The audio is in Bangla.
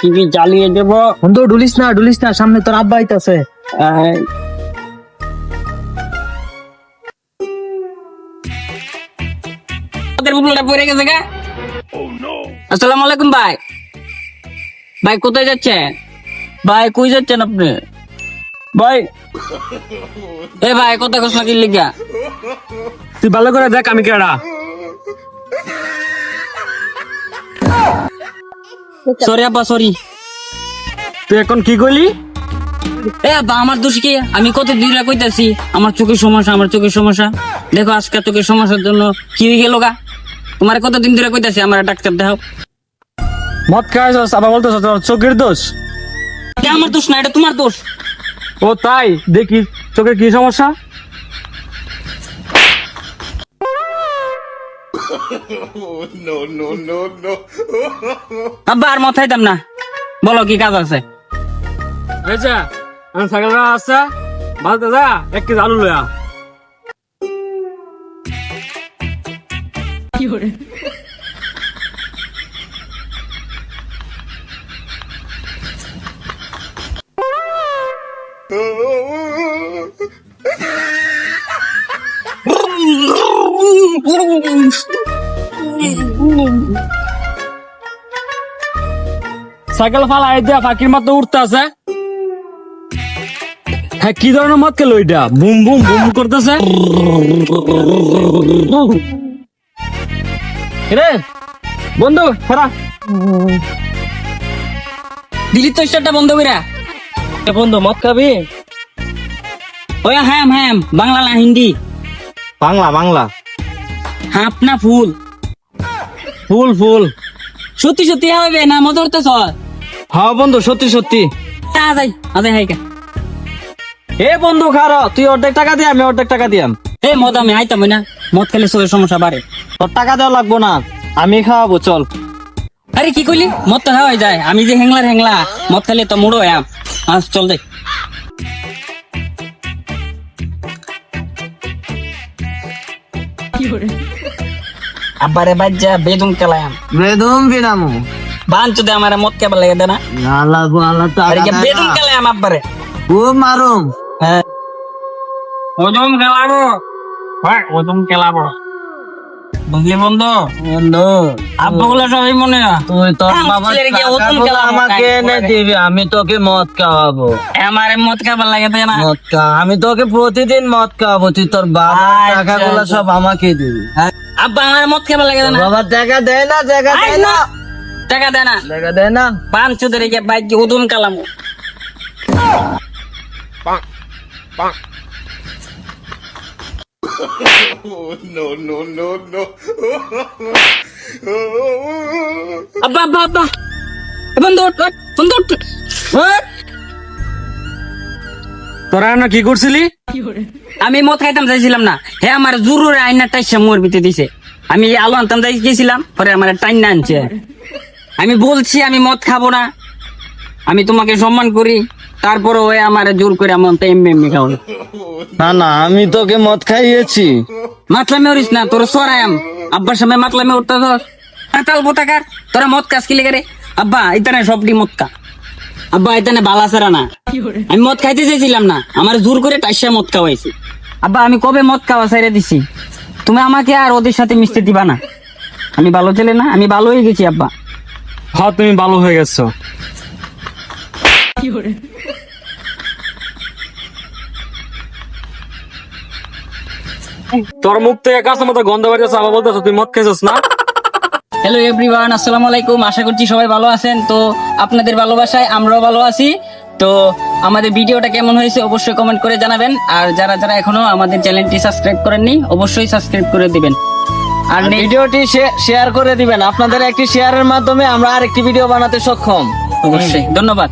কি জ্বালিয়ে দেবো। বন্ধু ডুলিস না, সামনে তোর আব্বা আইতাছে। ওদের বুবলটা পড়ে গেছে গা। আসসালামু আলাইকুম ভাই। ভাই কোথায় যাচ্ছেন? ভাই কই যাচ্ছেন আপনি? ভাই এ ভাই কথা কস না কি লিগা? তুই ভালো করে দেখ আমি কেডা। সরি আব্বা সরি। তুই এখন কি করলি? এ আব্বা আমার দোষ কি? আমি কত দূরে কইতাছি আমার চোখের সমস্যা, দেখো আজকে চোখের সমস্যার জন্য কি হয়ে গেল গা। তোমার কতদিন ধরে কইতাছি আমার ডাক্তার দেখাও। মদ খাইছস আবার বলতেছ তোর চোখের দোষ। এটা আমার দোষ না, এটা তোমার দোষ। ও তাই, দেখি চোখের কি সমস্যা। আব্বা আর মাথায় দাম না, বলো কি কাজ আছে? আচ্ছা আমি ছাগল আছে বালতে যা 1 কেজি আলু লয়া। সাইকেল ফালাই দিয়া ফাঁকির মতো উঠতে আছে। হ্যাঁ কি ধরনের মদ খেলো এটা? বুম বুম বুম করতেছে। রে বন্ধু ফেরা দিলি তো স্টারটা বন্ধ কইরা। বন্ধু মদ খাবি? ওই হ্যাম হ্যাম, বাংলা না হিন্দি? বাংলা। হাফ না ফুল? ফুল। সত্যি সত্যি হবে না মজা করতেছ? হ্যাঁ বন্ধু সত্যি। আজাই হাইকা। এ বন্ধু খারো, তুই অর্ধেক টাকা দিয়ে আমি অর্ধেক টাকা দিয়াম। এ মদ আমি আইতাম না, মদ খেলে শরীর সমস্যা বাড়ে। তোর টাকা দেওয়া লাগবো না, আমি খাওয়াবো চল। আরে কি কইলি? মদ তো হয়ে যায়, আমি যে হেংলা মদ খেলে তো মুড়ো আম। আজ চল যাই। আব্বারে বাজ্জা বেদুম খেলাম। বেদম বিনামু বাঞ্চু দে আমার মদ কেবল লাগে দেনা। আল্লাহ গো আল্লাহ আরে কি বেদুম খেলাম আব্বারে। ও মারুম হ্যাঁ ওজম খেলাবো। ভাই ওজম খেলাবো বুঝলি বন্ধু? আব্বা গুলো সবাই মনে না। তুই তোর আমার বাবার ছেলের কি ওজন টাকাগুলো খেলাবো, আমাকে কাজ এনে করে। দিবি, আমি তোকে মদ খাওয়াবো। আমার মদ কেবল লাগে দেয় না। আমি তোকে প্রতিদিন মদ খাওয়াবো, তুই তোর বাবার আচ্ছা, টাকাগুলো সব আমাকে দিবি। আব্বা আমার মদ কেবল লাগে দেয় না। বাবার টাকা দেয় না, টাকা দেয় না, টাকা দেয় না। টাকা দেয় না। পাঁচ চুদের গিয়ে বাইক ওজন কালাম। আব্বা আব্বা আব্বা বন্ধু বন্ধু তোরা না কি করছিলি? আমি মদ খাইতাম চাইছিলাম না, হ্যাঁ আমার জোরে আইনা টাইসা মোর ভিতরে দিছে। আমি আলু আনতাম যাই গেছিলাম, পরে আমার টাইন না আনছে। আমি বলছি আমি মদ খাবো না, আমি তোমাকে সম্মান করি, তারপরে ওই আমার জোর করে আমার এমনি খাও। না আমি তোকে মদ খাইয়েছি। মাতলামে উড়িস না, তোর সরায়াম আব্বার সামনে মাতলামে উঠতে ধর। তাল বোতাকার তোরা মদ কাজ কি লেগে রে? আব্বা এখানে সবটি মদ কা। আব্বা এখানে বালা সারা না, আমি মদ খাইতে চাইছিলাম না, আমার জোর করে টাইসা মদ খাওয়াইছি। আব্বা আমি কবে মদ খাওয়া ছেড়ে দিছি? তুমি আমাকে আর ওদের সাথে মিশতে দিবা না। আমি ভালো ছেলে না? আমি ভালো হয়ে গেছি আব্বা। হ্যাঁ তুমি ভালো হয়ে গেছো। তোর মুখ থেকে কাছে মতো গন্ধ বেরোচ্ছে, আবার বলতেছ তুই মদ খেয়েছিস না? হ্যালো এভরিওয়ান, আসসালামু আলাইকুম। আশা করছি সবাই ভালো আছেন। তো আপনাদের ভালোবাসায় আমরাও ভালো আছি। তো আমাদের ভিডিওটা কেমন হয়েছে অবশ্যই কমেন্ট করে জানাবেন। আর যারা যারা এখনো আমাদের চ্যানেলটি সাবস্ক্রাইব করেননি অবশ্যই সাবস্ক্রাইব করে দিবেন। আর ভিডিওটি শেয়ার করে দিবেন, আপনাদের একটি শেয়ারের মাধ্যমে আমরা আরেকটি ভিডিও বানাতে সক্ষম। অবশ্যই ধন্যবাদ।